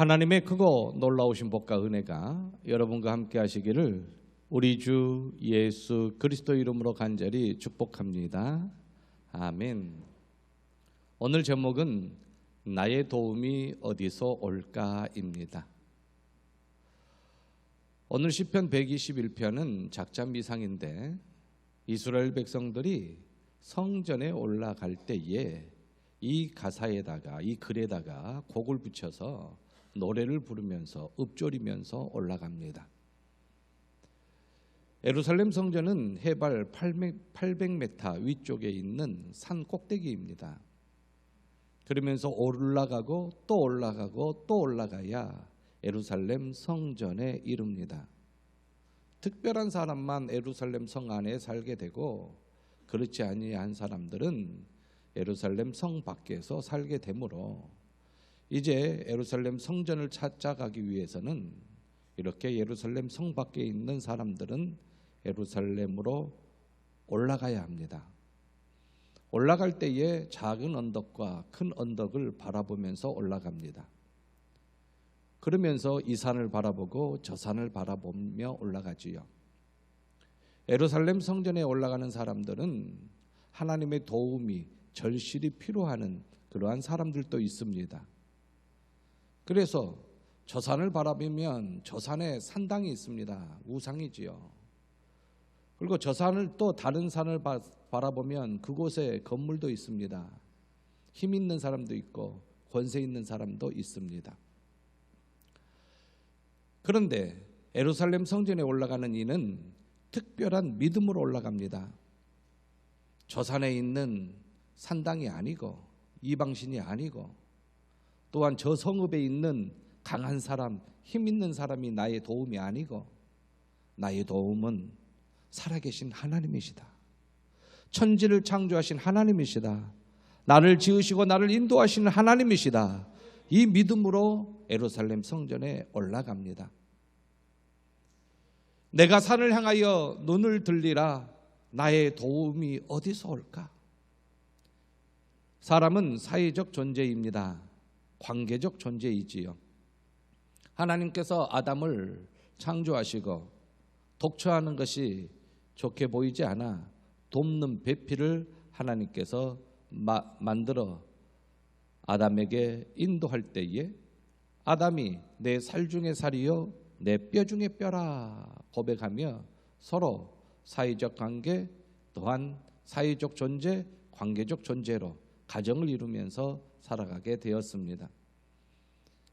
하나님의 크고 놀라우신 복과 은혜가 여러분과 함께 하시기를 우리 주 예수 그리스도 이름으로 간절히 축복합니다. 아멘. 오늘 제목은 나의 도움이 어디서 올까입니다. 오늘 시편 121편은 작자미상인데 이스라엘 백성들이 성전에 올라갈 때에 이 가사에다가 이 글에다가 곡을 붙여서 노래를 부르면서 읊조리면서 올라갑니다. 예루살렘 성전은 해발 800m 위쪽에 있는 산 꼭대기입니다. 그러면서 올라가고 또 올라가고 또 올라가야 예루살렘 성전에 이릅니다. 특별한 사람만 예루살렘 성 안에 살게 되고 그렇지 아니한 사람들은 예루살렘 성 밖에서 살게 되므로 이제 예루살렘 성전을 찾아가기 위해서는 이렇게 예루살렘 성 밖에 있는 사람들은 예루살렘으로 올라가야 합니다. 올라갈 때에 작은 언덕과 큰 언덕을 바라보면서 올라갑니다. 그러면서 이 산을 바라보고 저 산을 바라보며 올라가지요. 예루살렘 성전에 올라가는 사람들은 하나님의 도움이 절실히 필요한 그러한 사람들도 있습니다. 그래서 저 산을 바라보면 저 산에 산당이 있습니다. 우상이지요. 그리고 저 산을 또 다른 산을 바라보면 그곳에 건물도 있습니다. 힘 있는 사람도 있고 권세 있는 사람도 있습니다. 그런데 예루살렘 성전에 올라가는 이는 특별한 믿음으로 올라갑니다. 저 산에 있는 산당이 아니고 이방신이 아니고 또한 저 성읍에 있는 강한 사람, 힘 있는 사람이 나의 도움이 아니고 나의 도움은 살아계신 하나님이시다. 천지를 창조하신 하나님이시다. 나를 지으시고 나를 인도하시는 하나님이시다. 이 믿음으로 예루살렘 성전에 올라갑니다. 내가 산을 향하여 눈을 들리라. 나의 도움이 어디서 올까? 사람은 사회적 존재입니다. 관계적 존재이지요. 하나님께서 아담을 창조하시고 독처하는 것이 좋게 보이지 않아 돕는 배필을 하나님께서 만들어 아담에게 인도할 때에 아담이 내 살 중에 살이요 내 뼈 중에 뼈라 고백하며 서로 사회적 관계 또한 사회적 존재, 관계적 존재로 가정을 이루면서 살아가게 되었습니다.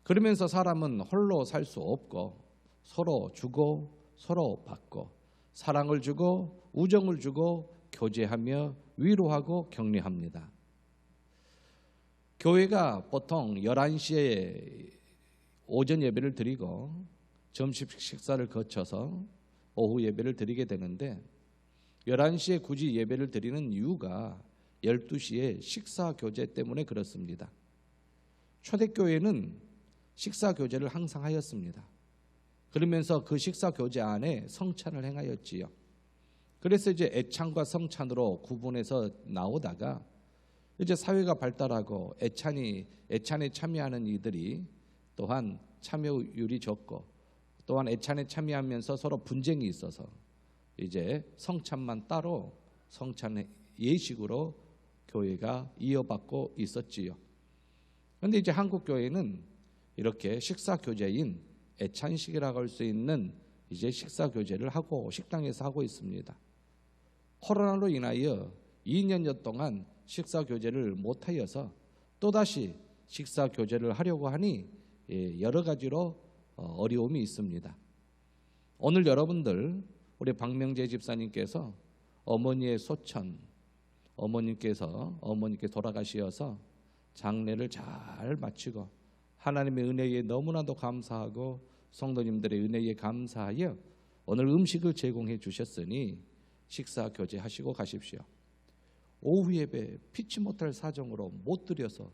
그러면서 사람은 홀로 살 수 없고 서로 주고 서로 받고 사랑을 주고 우정을 주고 교제하며 위로하고 격려합니다. 교회가 보통 11시에 오전 예배를 드리고 점심 식사를 거쳐서 오후 예배를 드리게 되는데 11시에 굳이 예배를 드리는 이유가 12시에 식사 교제 때문에 그렇습니다. 초대교회는 식사 교제를 항상 하였습니다. 그러면서 그 식사 교제 안에 성찬을 행하였지요. 그래서 이제 애찬과 성찬으로 구분해서 나오다가 이제 사회가 발달하고 애찬에 참여하는 이들이 또한 참여율이 적고 또한 애찬에 참여하면서 서로 분쟁이 있어서 이제 성찬만 따로 성찬 예식으로 교회가 이어받고 있었지요. 그런데 이제 한국 교회는 이렇게 식사 교제인 애찬식이라고 할 수 있는 이제 식사 교제를 하고 식당에서 하고 있습니다. 코로나로 인하여 2년여 동안 식사 교제를 못하여서 또다시 식사 교제를 하려고 하니 여러 가지로 어려움이 있습니다. 오늘 여러분들 우리 박명재 집사님께서 어머니의 소천 어머니께 돌아가시어서 장례를 잘 마치고 하나님의 은혜에 너무나도 감사하고 성도님들의 은혜에 감사하여 오늘 음식을 제공해 주셨으니 식사 교제하시고 가십시오. 오후 예배 피치 못할 사정으로 못 드려서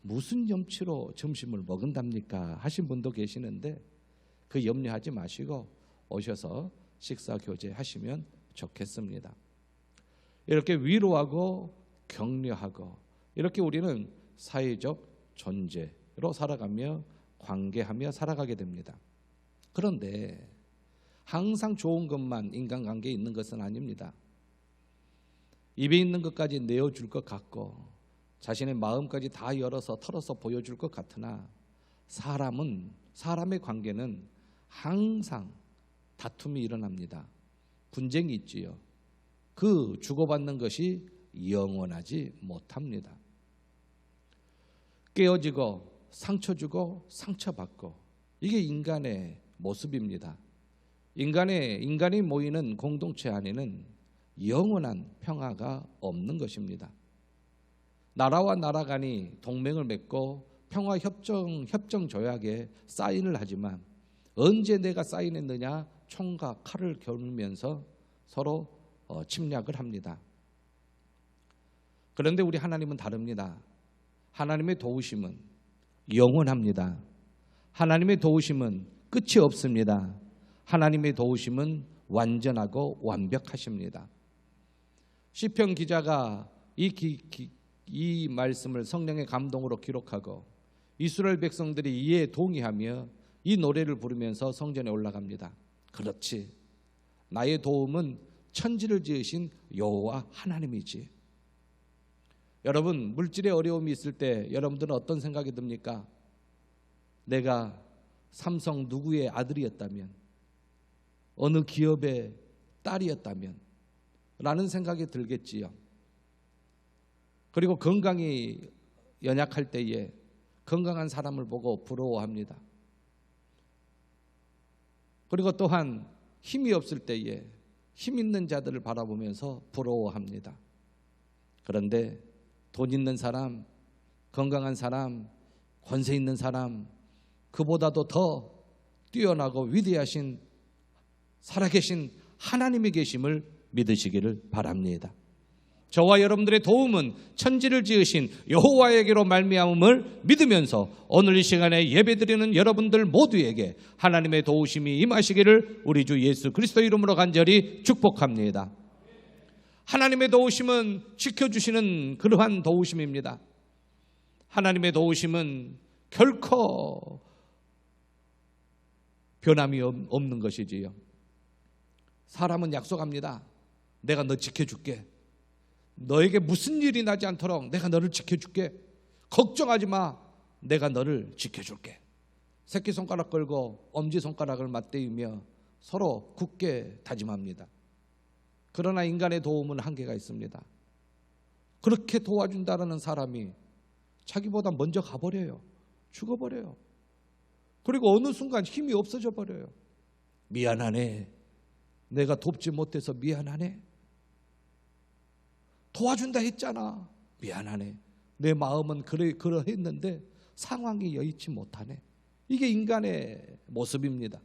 무슨 염치로 점심을 먹은답니까 하신 분도 계시는데 그 염려하지 마시고 오셔서 식사 교제하시면 좋겠습니다. 이렇게 위로하고 격려하고 이렇게 우리는 사회적 존재로 살아가며 관계하며 살아가게 됩니다. 그런데 항상 좋은 것만 인간관계에 있는 것은 아닙니다. 입에 있는 것까지 내어줄 것 같고 자신의 마음까지 다 열어서 털어서 보여줄 것 같으나 사람의 관계는 항상 다툼이 일어납니다. 분쟁이 있지요. 그 주고받는 것이 영원하지 못합니다. 깨어지고 상처 주고 상처받고, 이게 인간의 모습입니다. 인간이 모이는 공동체 안에는 영원한 평화가 없는 것입니다. 나라와 나라 간이 동맹을 맺고 평화협정 조약에 사인을 하지만 언제 내가 사인했느냐, 총과 칼을 겨누면서 서로 침략을 합니다. 그런데 우리 하나님은 다릅니다. 하나님의 도우심은 영원합니다. 하나님의 도우심은 끝이 없습니다. 하나님의 도우심은 완전하고 완벽하십니다. 시편 기자가 이 말씀을 성령의 감동으로 기록하고 이스라엘 백성들이 이에 동의하며 이 노래를 부르면서 성전에 올라갑니다. 그렇지, 나의 도움은 천지를 지으신 여호와 하나님이지. 여러분, 물질의 어려움이 있을 때 여러분들은 어떤 생각이 듭니까? 내가 삼성 누구의 아들이었다면, 어느 기업의 딸이었다면 라는 생각이 들겠지요. 그리고 건강이 연약할 때에 건강한 사람을 보고 부러워합니다. 그리고 또한 힘이 없을 때에 힘 있는 자들을 바라보면서 부러워합니다. 그런데 돈 있는 사람, 건강한 사람, 권세 있는 사람, 그보다도 더 뛰어나고 위대하신 살아계신 하나님이 계심을 믿으시기를 바랍니다. 저와 여러분들의 도움은 천지를 지으신 여호와에게로 말미암음을 믿으면서 오늘 이 시간에 예배드리는 여러분들 모두에게 하나님의 도우심이 임하시기를 우리 주 예수 그리스도 이름으로 간절히 축복합니다. 하나님의 도우심은 지켜주시는 그러한 도우심입니다. 하나님의 도우심은 결코 변함이 없는 것이지요. 사람은 약속합니다. 내가 너 지켜줄게. 너에게 무슨 일이 나지 않도록 내가 너를 지켜줄게. 걱정하지 마. 내가 너를 지켜줄게. 새끼손가락 걸고 엄지손가락을 맞대이며 서로 굳게 다짐합니다. 그러나 인간의 도움은 한계가 있습니다. 그렇게 도와준다는 사람이 자기보다 먼저 가버려요. 죽어버려요. 그리고 어느 순간 힘이 없어져 버려요. 미안하네. 내가 돕지 못해서 미안하네. 도와준다 했잖아. 미안하네. 내 마음은 그러했는데 상황이 여의치 못하네. 이게 인간의 모습입니다.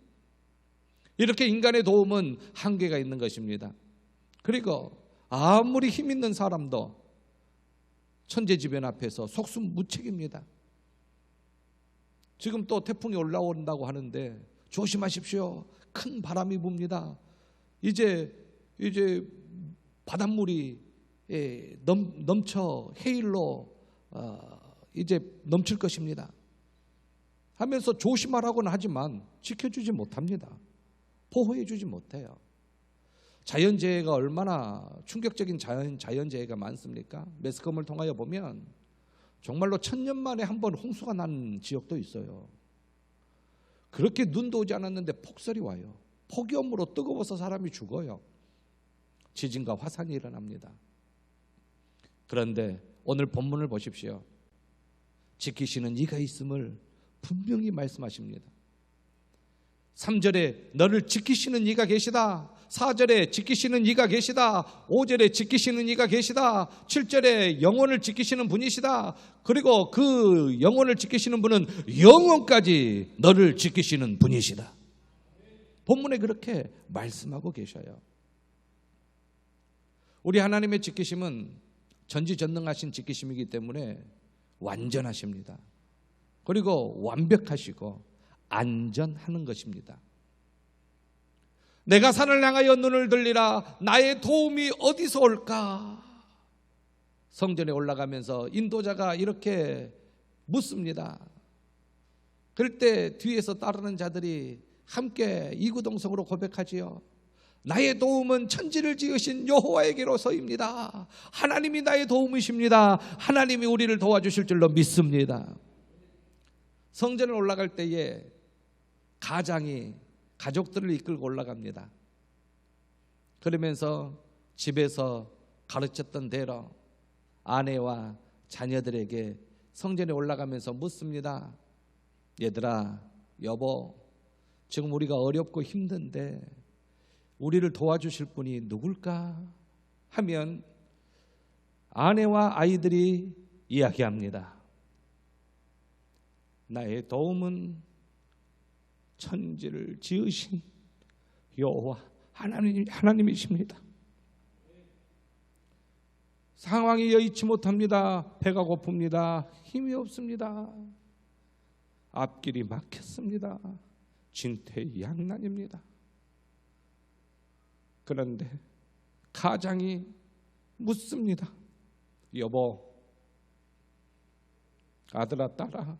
이렇게 인간의 도움은 한계가 있는 것입니다. 그리고 아무리 힘 있는 사람도 천재지변 앞에서 속수무책입니다. 지금 또 태풍이 올라온다고 하는데 조심하십시오. 큰 바람이 붑니다. 이제 바닷물이 넘쳐 해일로 이제 넘칠 것입니다. 하면서 조심하라고는 하지만 지켜주지 못합니다. 보호해주지 못해요. 자연재해가 얼마나 충격적인 자연재해가 많습니까? 매스컴을 통하여 보면 정말로 1000년 만에 한 번 홍수가 난 지역도 있어요. 그렇게 눈도 오지 않았는데 폭설이 와요. 폭염으로 뜨거워서 사람이 죽어요. 지진과 화산이 일어납니다. 그런데 오늘 본문을 보십시오. 지키시는 이가 있음을 분명히 말씀하십니다. 3절에 너를 지키시는 이가 계시다. 4절에 지키시는 이가 계시다. 5절에 지키시는 이가 계시다. 7절에 영혼을 지키시는 분이시다. 그리고 그 영혼을 지키시는 분은 영혼까지 너를 지키시는 분이시다. 본문에 그렇게 말씀하고 계셔요. 우리 하나님의 지키심은 전지전능하신 지키심이기 때문에 완전하십니다. 그리고 완벽하시고 안전하는 것입니다. 내가 산을 향하여 눈을 들리라. 나의 도움이 어디서 올까? 성전에 올라가면서 인도자가 이렇게 묻습니다. 그럴 때 뒤에서 따르는 자들이 함께 이구동성으로 고백하지요. 나의 도움은 천지를 지으신 여호와에게로서입니다. 하나님이 나의 도움이십니다. 하나님이 우리를 도와주실 줄로 믿습니다. 성전을 올라갈 때에 가장이 가족들을 이끌고 올라갑니다. 그러면서 집에서 가르쳤던 대로 아내와 자녀들에게 성전에 올라가면서 묻습니다. 얘들아, 여보, 지금 우리가 어렵고 힘든데 우리를 도와주실 분이 누굴까? 하면 아내와 아이들이 이야기합니다. 나의 도움은 천지를 지으신 여호와 하나님이십니다. 상황이 여의치 못합니다. 배가 고픕니다. 힘이 없습니다. 앞길이 막혔습니다. 진퇴양난입니다. 그런데 가장이 묻습니다. 여보, 아들아, 딸아,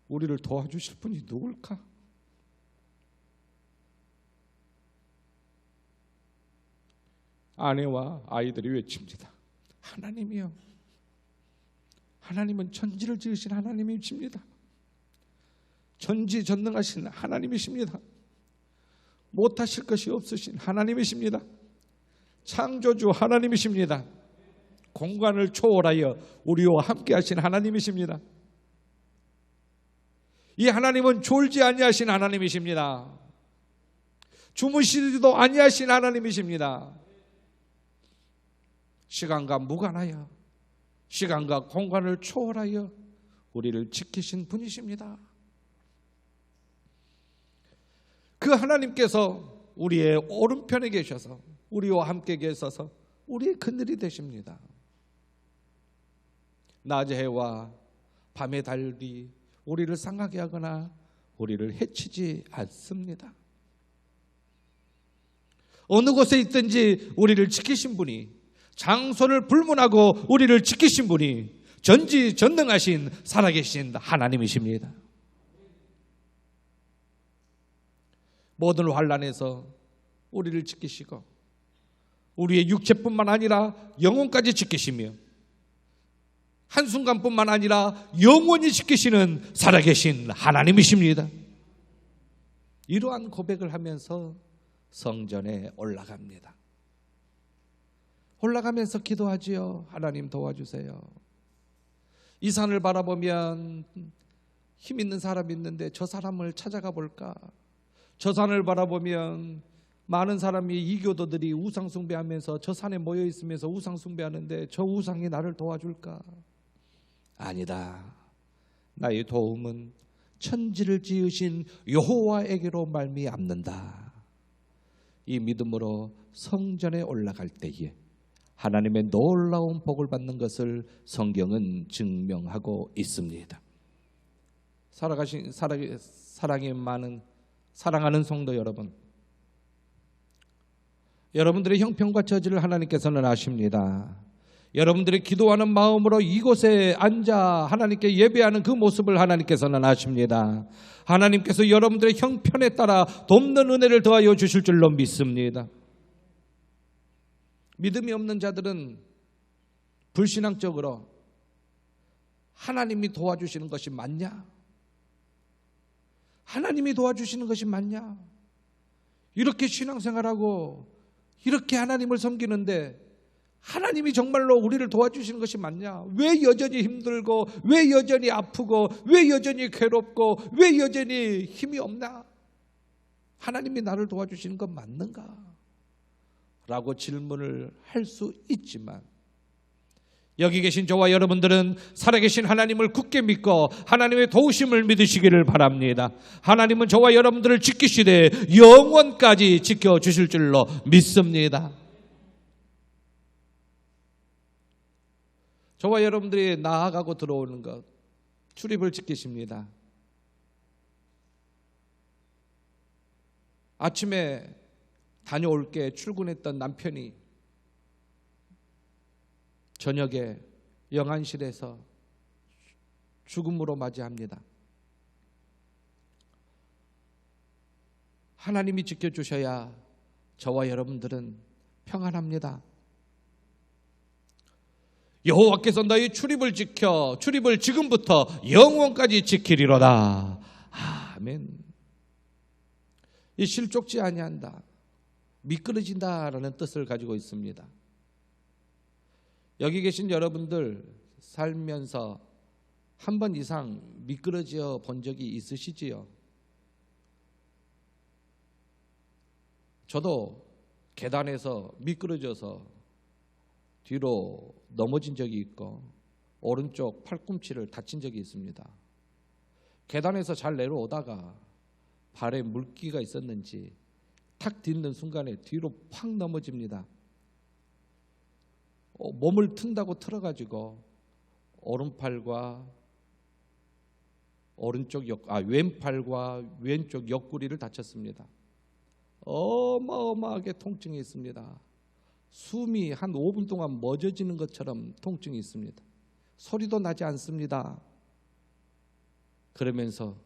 우리를 도와주실 분이 누굴까? 아내와 아이들이 외칩니다. 하나님이요. 하나님은 천지를 지으신 하나님이십니다. 전지전능하신 하나님이십니다. 못하실 것이 없으신 하나님이십니다. 창조주 하나님이십니다. 공간을 초월하여 우리와 함께 하신 하나님이십니다. 이 하나님은 졸지 아니하신 하나님이십니다. 주무시지도 아니하신 하나님이십니다. 시간과 무관하여 시간과 공간을 초월하여 우리를 지키신 분이십니다. 그 하나님께서 우리의 오른편에 계셔서 우리와 함께 계셔서 우리의 그늘이 되십니다. 낮의 해와 밤의 달이 우리를 상하게 하거나 우리를 해치지 않습니다. 어느 곳에 있든지 우리를 지키신 분이, 장소를 불문하고 우리를 지키신 분이 전지전능하신 살아계신 하나님이십니다. 모든 환난에서 우리를 지키시고 우리의 육체뿐만 아니라 영혼까지 지키시며 한순간뿐만 아니라 영원히 지키시는 살아계신 하나님이십니다. 이러한 고백을 하면서 성전에 올라갑니다. 올라가면서 기도하지요. 하나님 도와주세요. 이 산을 바라보면 힘 있는 사람이 있는데 저 사람을 찾아가 볼까? 저 산을 바라보면 많은 사람이 이교도들이 우상 숭배하면서 저 산에 모여 있으면서 우상 숭배하는데 저 우상이 나를 도와줄까? 아니다. 나의 도움은 천지를 지으신 여호와에게로 말미암는다. 이 믿음으로 성전에 올라갈 때에 하나님의 놀라운 복을 받는 것을 성경은 증명하고 있습니다. 사랑이 많은 사랑하는 성도 여러분, 여러분들의 형편과 처지를 하나님께서는 아십니다. 여러분들이 기도하는 마음으로 이곳에 앉아 하나님께 예배하는 그 모습을 하나님께서는 아십니다. 하나님께서 여러분들의 형편에 따라 돕는 은혜를 더하여 주실 줄로 믿습니다. 믿음이 없는 자들은 불신앙적으로 하나님이 도와주시는 것이 맞냐? 하나님이 도와주시는 것이 맞냐? 이렇게 신앙생활하고 이렇게 하나님을 섬기는데 하나님이 정말로 우리를 도와주시는 것이 맞냐? 왜 여전히 힘들고 왜 여전히 아프고 왜 여전히 괴롭고 왜 여전히 힘이 없나? 하나님이 나를 도와주시는 건 맞는가? 라고 질문을 할 수 있지만 여기 계신 저와 여러분들은 살아계신 하나님을 굳게 믿고 하나님의 도우심을 믿으시기를 바랍니다. 하나님은 저와 여러분들을 지키시되 영원까지 지켜주실 줄로 믿습니다. 저와 여러분들이 나아가고 들어오는 것, 출입을 지키십니다. 아침에 다녀올게 출근했던 남편이 저녁에 영안실에서 죽음으로 맞이합니다. 하나님이 지켜주셔야 저와 여러분들은 평안합니다. 여호와께서 너희 출입을 지켜 출입을 지금부터 영원까지 지키리로다. 아멘. 이 실족지 아니한다, 미끄러진다라는 뜻을 가지고 있습니다. 여기 계신 여러분들 살면서 한 번 이상 미끄러져 본 적이 있으시지요? 저도 계단에서 미끄러져서 뒤로 넘어진 적이 있고 오른쪽 팔꿈치를 다친 적이 있습니다. 계단에서 잘 내려오다가 발에 물기가 있었는지 탁 딛는 순간에 뒤로 팍 넘어집니다. 몸을 튼다고 틀어가지고 오른팔과 왼팔과 왼쪽 옆구리를 다쳤습니다. 어마어마하게 통증이 있습니다. 숨이 한 5분 동안 멎어지는 것처럼 통증이 있습니다. 소리도 나지 않습니다. 그러면서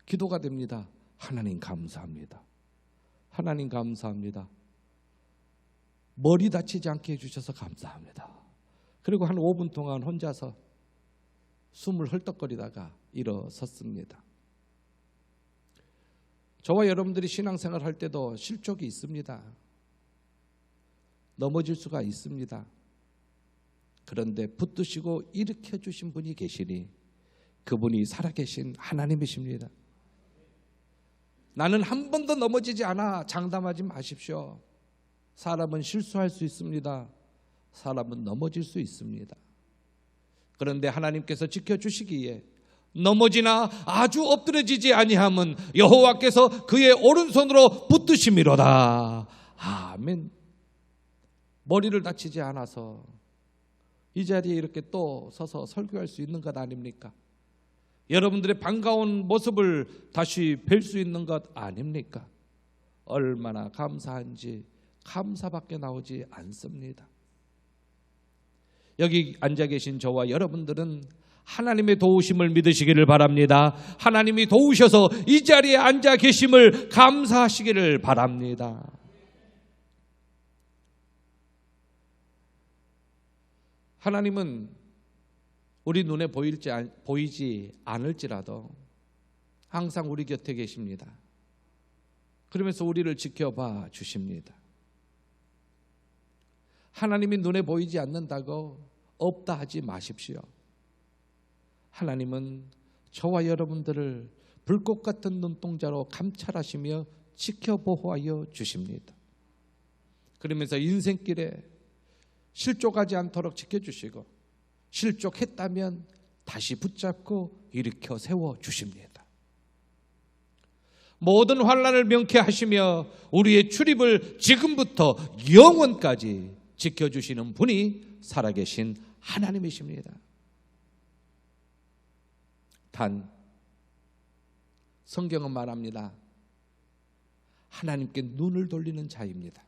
기도가 됩니다. 하나님 감사합니다. 하나님 감사합니다. 머리 다치지 않게 해주셔서 감사합니다. 그리고 한 5분 동안 혼자서 숨을 헐떡거리다가 일어섰습니다. 저와 여러분들이 신앙생활 할 때도 실족이 있습니다. 넘어질 수가 있습니다. 그런데 붙드시고 일으켜 주신 분이 계시니 그분이 살아계신 하나님이십니다. 나는 한 번도 넘어지지 않아 장담하지 마십시오. 사람은 실수할 수 있습니다. 사람은 넘어질 수 있습니다. 그런데 하나님께서 지켜주시기에 넘어지나 아주 엎드러지지 아니함은 여호와께서 그의 오른손으로 붙드심이로다. 아멘. 머리를 다치지 않아서 이 자리에 이렇게 또 서서 설교할 수 있는 것 아닙니까? 여러분들의 반가운 모습을 다시 뵐 수 있는 것 아닙니까? 얼마나 감사한지 감사밖에 나오지 않습니다. 여기 앉아 계신 저와 여러분들은 하나님의 도우심을 믿으시기를 바랍니다. 하나님이 도우셔서 이 자리에 앉아 계심을 감사하시기를 바랍니다. 하나님은 우리 눈에 보이지 않을지라도 항상 우리 곁에 계십니다. 그러면서 우리를 지켜봐 주십니다. 하나님이 눈에 보이지 않는다고 없다 하지 마십시오. 하나님은 저와 여러분들을 불꽃 같은 눈동자로 감찰하시며 지켜보호하여 주십니다. 그러면서 인생길에 실족하지 않도록 지켜주시고 실족했다면 다시 붙잡고 일으켜 세워주십니다. 모든 환난을 명쾌하시며 우리의 출입을 지금부터 영원까지 지켜주시는 분이 살아계신 하나님이십니다. 단 성경은 말합니다. 하나님께 눈을 돌리는 자입니다.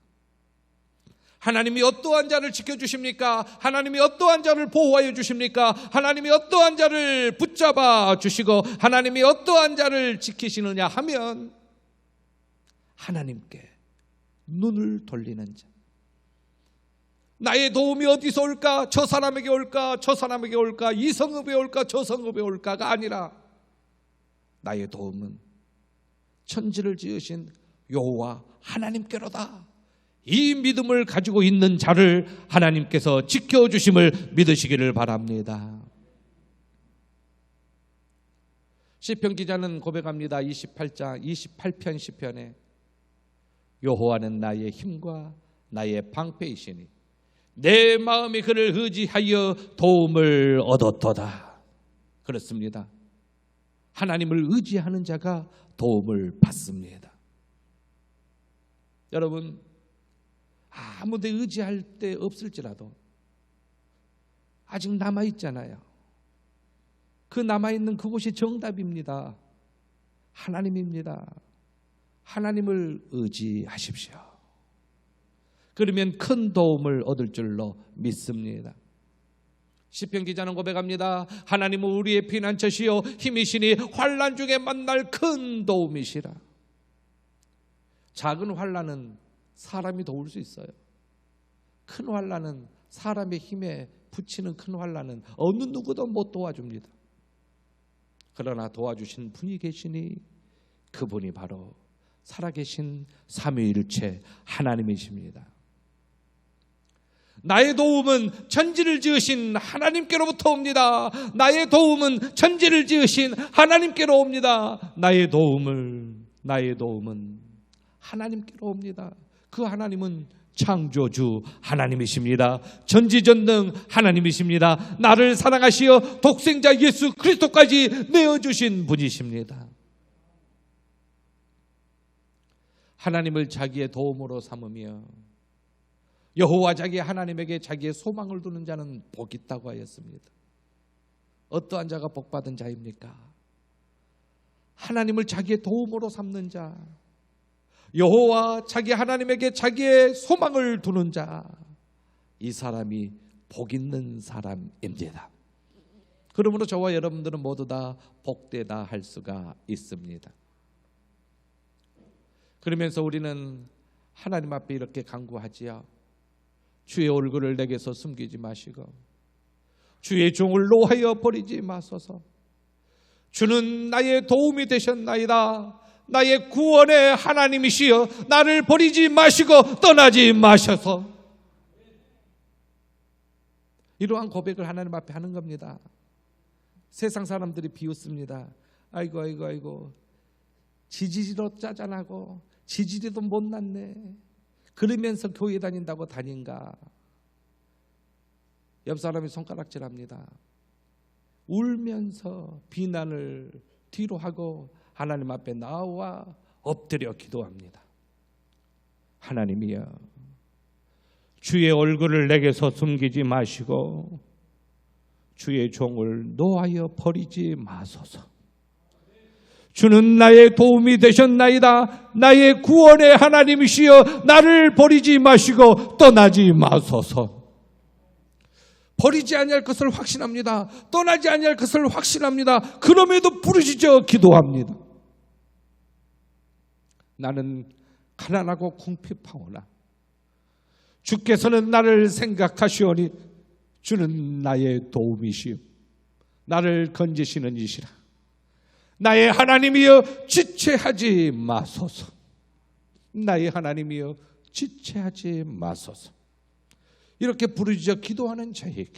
하나님이 어떠한 자를 지켜주십니까? 하나님이 어떠한 자를 보호하여 주십니까? 하나님이 어떠한 자를 붙잡아 주시고 하나님이 어떠한 자를 지키시느냐 하면 하나님께 눈을 돌리는 자. 나의 도움이 어디서 올까? 저 사람에게 올까? 저 사람에게 올까? 이 성읍에 올까? 저 성읍에 올까가 아니라 나의 도움은 천지를 지으신 여호와 하나님께로다. 이 믿음을 가지고 있는 자를 하나님께서 지켜주심을 믿으시기를 바랍니다. 시편 기자는 고백합니다. 28편 시편에 여호와는 나의 힘과 나의 방패이시니 내 마음이 그를 의지하여 도움을 얻었도다. 그렇습니다. 하나님을 의지하는 자가 도움을 받습니다. 여러분, 아무 데 의지할 데 없을지라도 아직 남아있잖아요. 그 남아있는 그곳이 정답입니다. 하나님입니다. 하나님을 의지하십시오. 그러면 큰 도움을 얻을 줄로 믿습니다. 시편 기자는 고백합니다. 하나님은 우리의 피난처시요 힘이시니 환난 중에 만날 큰 도움이시라. 작은 환난은 사람이 도울 수 있어요. 큰 환난은 사람의 힘에 붙이는 큰 환난은 어느 누구도 못 도와줍니다. 그러나 도와주신 분이 계시니 그분이 바로 살아계신 삼위일체 하나님이십니다. 나의 도움은 천지를 지으신 하나님께로부터 옵니다. 나의 도움은 천지를 지으신 하나님께로 옵니다. 나의 도움은 하나님께로 옵니다. 그 하나님은 창조주 하나님이십니다. 전지전능 하나님이십니다. 나를 사랑하시어 독생자 예수 그리스도까지 내어주신 분이십니다. 하나님을 자기의 도움으로 삼으며 여호와 자기 하나님에게 자기의 소망을 두는 자는 복이 있다고 하였습니다. 어떠한 자가 복받은 자입니까? 하나님을 자기의 도움으로 삼는 자, 여호와 자기 하나님에게 자기의 소망을 두는 자, 이 사람이 복 있는 사람입니다. 그러므로 저와 여러분들은 모두 다 복되다 할 수가 있습니다. 그러면서 우리는 하나님 앞에 이렇게 간구하지요. 주의 얼굴을 내게서 숨기지 마시고 주의 종을 노하여 버리지 마소서. 주는 나의 도움이 되셨나이다. 나의 구원의 하나님이시여 나를 버리지 마시고 떠나지 마셔서. 이러한 고백을 하나님 앞에 하는 겁니다. 세상 사람들이 비웃습니다. 아이고 지지리도 짜잔하고 지지리도 못났네. 그러면서 교회 다닌다고 다닌가. 옆 사람이 손가락질합니다. 울면서 비난을 뒤로 하고 하나님 앞에 나와 엎드려 기도합니다. 하나님이여, 주의 얼굴을 내게서 숨기지 마시고 주의 종을 노하여 버리지 마소서. 주는 나의 도움이 되셨나이다. 나의 구원의 하나님이시여 나를 버리지 마시고 떠나지 마소서. 버리지 아니할 것을 확신합니다. 떠나지 아니할 것을 확신합니다. 그럼에도 부르짖어 기도합니다. 나는 가난하고 궁핍하오나 주께서는 나를 생각하시오니 주는 나의 도움이시오 나를 건지시는 이시라. 나의 하나님이여 지체하지 마소서. 나의 하나님이여 지체하지 마소서. 이렇게 부르짖어 기도하는 자에게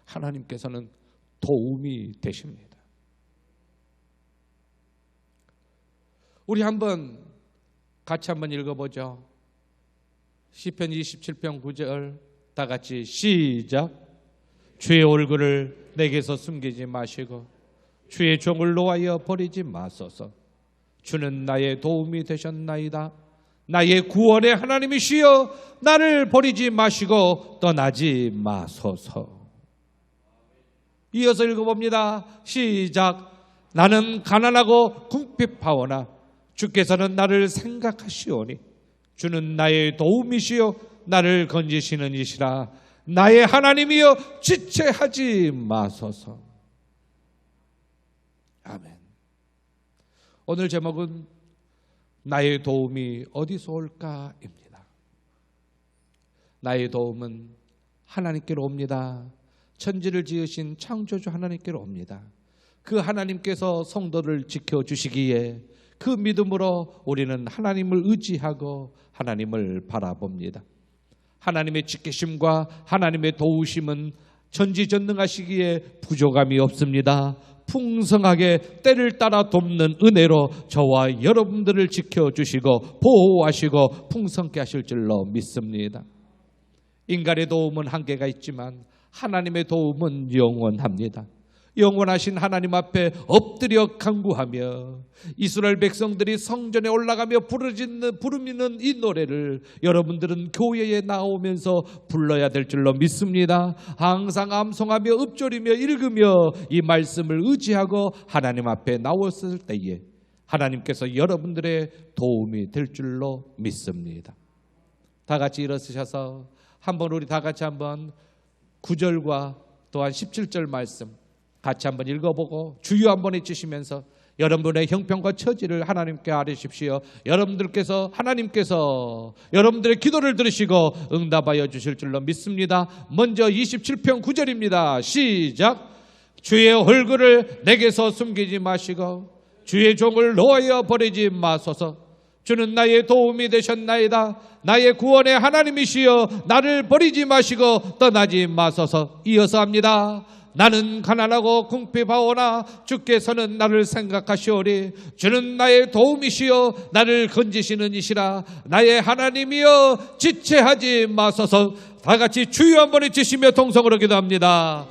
하나님께서는 도움이 되십니다. 우리 같이 한번 읽어보죠. 시편 27편 9절 다 같이 시작. 주의 얼굴을 내게서 숨기지 마시고 주의 종을 노하여 버리지 마소서. 주는 나의 도움이 되셨나이다. 나의 구원의 하나님이시여 나를 버리지 마시고 떠나지 마소서. 이어서 읽어봅니다. 시작. 나는 가난하고 궁핍하오나 주께서는 나를 생각하시오니 주는 나의 도움이시여 나를 건지시는 이시라. 나의 하나님이여 지체하지 마소서. 아멘. 오늘 제목은 나의 도움이 어디서 올까입니다. 나의 도움은 하나님께로 옵니다. 천지를 지으신 창조주 하나님께로 옵니다. 그 하나님께서 성도를 지켜주시기에 그 믿음으로 우리는 하나님을 의지하고 하나님을 바라봅니다. 하나님의 지키심과 하나님의 도우심은 전지전능하시기에 부족함이 없습니다. 풍성하게 때를 따라 돕는 은혜로 저와 여러분들을 지켜주시고 보호하시고 풍성케 하실 줄로 믿습니다. 인간의 도움은 한계가 있지만 하나님의 도움은 영원합니다. 영원하신 하나님 앞에 엎드려 간구하며 이스라엘 백성들이 성전에 올라가며 부르는 이 노래를 여러분들은 교회에 나오면서 불러야 될 줄로 믿습니다. 항상 암송하며 읊조리며 읽으며 이 말씀을 의지하고 하나님 앞에 나왔을 때에 하나님께서 여러분들의 도움이 될 줄로 믿습니다. 다 같이 일어서셔서 우리 다 같이 한번 9절과 또한 17절 말씀 같이 한번 읽어보고 주여 한번 외치시면서 여러분의 형편과 처지를 하나님께 아뢰십시오. 하나님께서 여러분들의 기도를 들으시고 응답하여 주실 줄로 믿습니다. 먼저 27편 9절입니다. 시작. 주의 얼굴을 내게서 숨기지 마시고 주의 종을 놓아 버리지 마소서. 주는 나의 도움이 되셨나이다. 나의 구원의 하나님이시여 나를 버리지 마시고 떠나지 마소서. 이어서 합니다. 나는 가난하고 궁핍하오나 주께서는 나를 생각하시오리. 주는 나의 도움이시여 나를 건지시는 이시라. 나의 하나님이여 지체하지 마소서. 다 같이 주여 한번 외치시며 통성으로 기도합니다.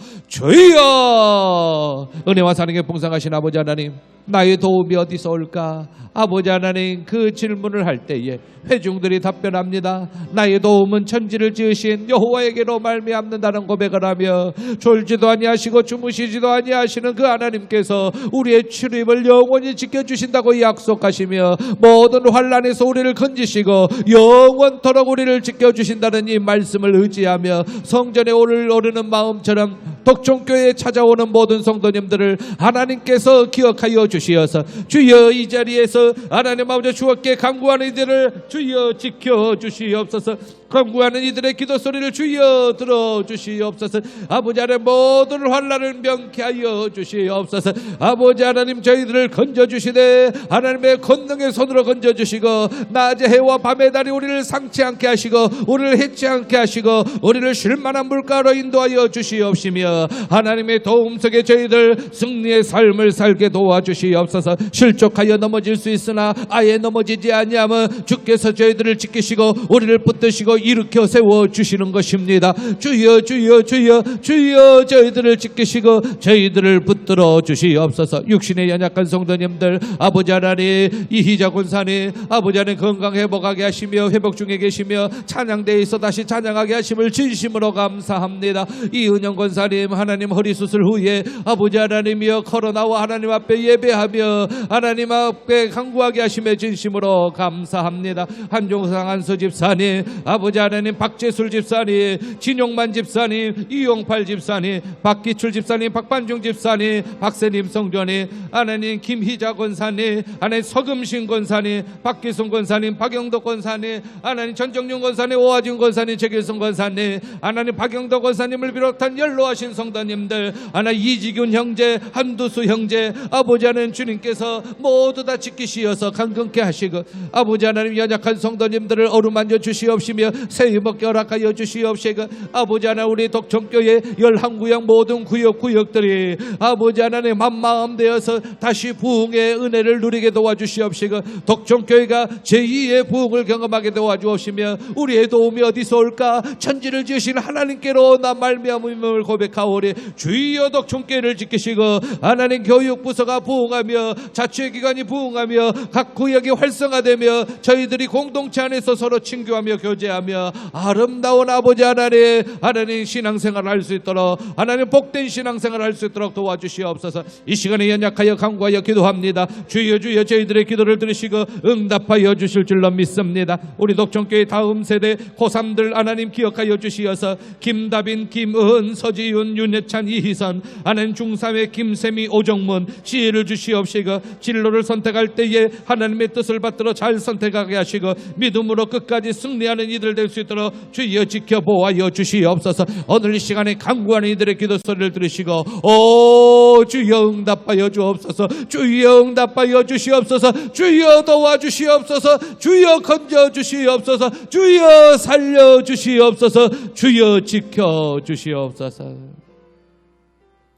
주여. 은혜와 사랑에 풍성하신 아버지 하나님, 나의 도움이 어디서 올까? 아버지 하나님, 그 질문을 할 때에 회중들이 답변합니다. 나의 도움은 천지를 지으신 여호와에게로 말미암는다는 고백을 하며 졸지도 아니하시고 주무시지도 아니하시는 그 하나님께서 우리의 출입을 영원히 지켜주신다고 약속하시며 모든 환난에서 우리를 건지시고 영원토록 우리를 지켜주신다는 이 말씀을 의지하며 성전에 오르는 마음처럼 독종교회에 찾아오는 모든 성도님들을 하나님께서 기억하여 주시어서 주여 이 자리에서 하나님 아버지 주께 간구하는 이들을 주여 지켜주시옵소서. 간구하는 이들의 기도 소리를 주여 들어주시옵소서. 아버지 하나님 모든 환난을 명쾌하여 주시옵소서. 아버지 하나님 저희들을 건져주시되 하나님의 권능의 손으로 건져주시고 낮에 해와 밤의 달이 우리를 상치 않게 하시고 우리를 해치 않게 하시고 우리를 쉴만한 물가로 인도하여 주시옵시며 하나님의 도움 속에 저희들 승리의 삶을 살게 도와주시옵소서. 실족하여 넘어질 수 있으나 아예 넘어지지 아니하면 주께서 저희들을 지키시고 우리를 붙드시고 일으켜 세워주시는 것입니다. 주여 주여 주여 주여 저희들을 지키시고 저희들을 붙들어 주시옵소서. 육신의 연약한 성도님들 아버지 하나님 이희자 군사님 아버지 하나님 건강 회복하게 하시며 회복 중에 계시며 찬양대에 있어 다시 찬양하게 하심을 진심으로 감사합니다. 이은영 권사님 하나님 허리 수술 후에 아버지 하나님이여 코로나와 하나님 앞에 예배하며 하나님 앞에 간구하게 하심에 진심으로 감사합니다. 한종상 한서 집사님 아버지 하나님 박재술 집사님 진용만 집사님 이용팔 집사님 박기출 집사님 박반중 집사님 박세님 성전님 하나님 김희자 권사님 하나님 서금신 권사님 박기순 권사님 박영덕 권사님 하나님 전정용 권사님 오하진 권사님 최길성 권사님 하나님 박영덕 권사님을 비롯한 연로하신 성도님들 하나님 이지균 형제 한두수 형제 아버지 하나님 주님께서 모두 다 지키시어서 강건케 하시고 아버지 하나님 연약한 성도님들을 어루만져 주시옵시며 새해 먹게 허락하여 주시옵시고 아버지 하나님 우리 독청교회 11구역 모든 구역들이 아버지 하나님 한마음 되어서 다시 부흥의 은혜를 누리게 도와주시옵시고 독청교회가 제2의 부흥을 경험하게 도와주옵시며 우리의 도움이 어디서 올까? 천지를 지으신 하나님께로 나 말미암음을 고백하오리. 주여 독청교회를 지키시고 하나님 교육부서가 부흥하며 자치기관이 부흥하며 각 구역이 활성화되며 저희들이 공동체 안에서 서로 친교하며 교제하며 아름다운 아버지 하나님 신앙생활을 할 수 있도록 하나님 복된 신앙생활을 할 수 있도록 도와주시옵소서. 이 시간에 연약하여 간구하여 기도합니다. 주여 주여 저희들의 기도를 들으시고 응답하여 주실 줄로 믿습니다. 우리 독청교회 다음 세대 고3들 하나님 기억하여 주시어서 김다빈 김은 서지윤 윤혜찬 이희선 하나님 중3의 김세미 오정문 지혜를 주시옵시고 진로를 선택할 때에 하나님의 뜻을 받들어 잘 선택하게 하시고 믿음으로 끝까지 승리하는 이들 될 수 있도록 주여 지켜보아여 주시옵소서. 오늘 이 시간에 간구하는 이들의 기도 소리를 들으시고 오 주여 응답하여 주옵소서. 주여 응답하여 주시옵소서. 주여 도와주시옵소서. 주여 건져 주시옵소서. 주여 살려 주시옵소서. 주여 지켜 주시옵소서.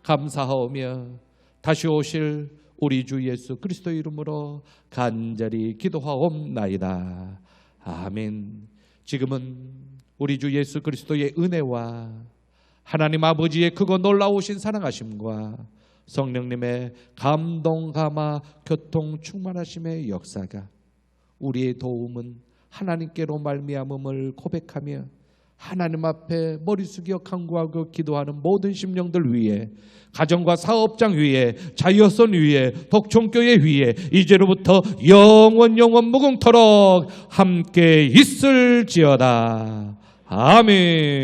감사하오며 다시 오실 우리 주 예수 그리스도 이름으로 간절히 기도하옵나이다. 아멘. 지금은 우리 주 예수 그리스도의 은혜와 하나님 아버지의 크고 놀라우신 사랑하심과 성령님의 감동 감화 교통 충만하심의 역사가 우리의 도움은 하나님께로 말미암음을 고백하며 하나님 앞에 머리 숙여 간구하고 기도하는 모든 심령들 위에 가정과 사업장 위에 자유선 위에 독청교회 위에 이제로부터 영원 무궁토록 함께 있을지어다. 아멘.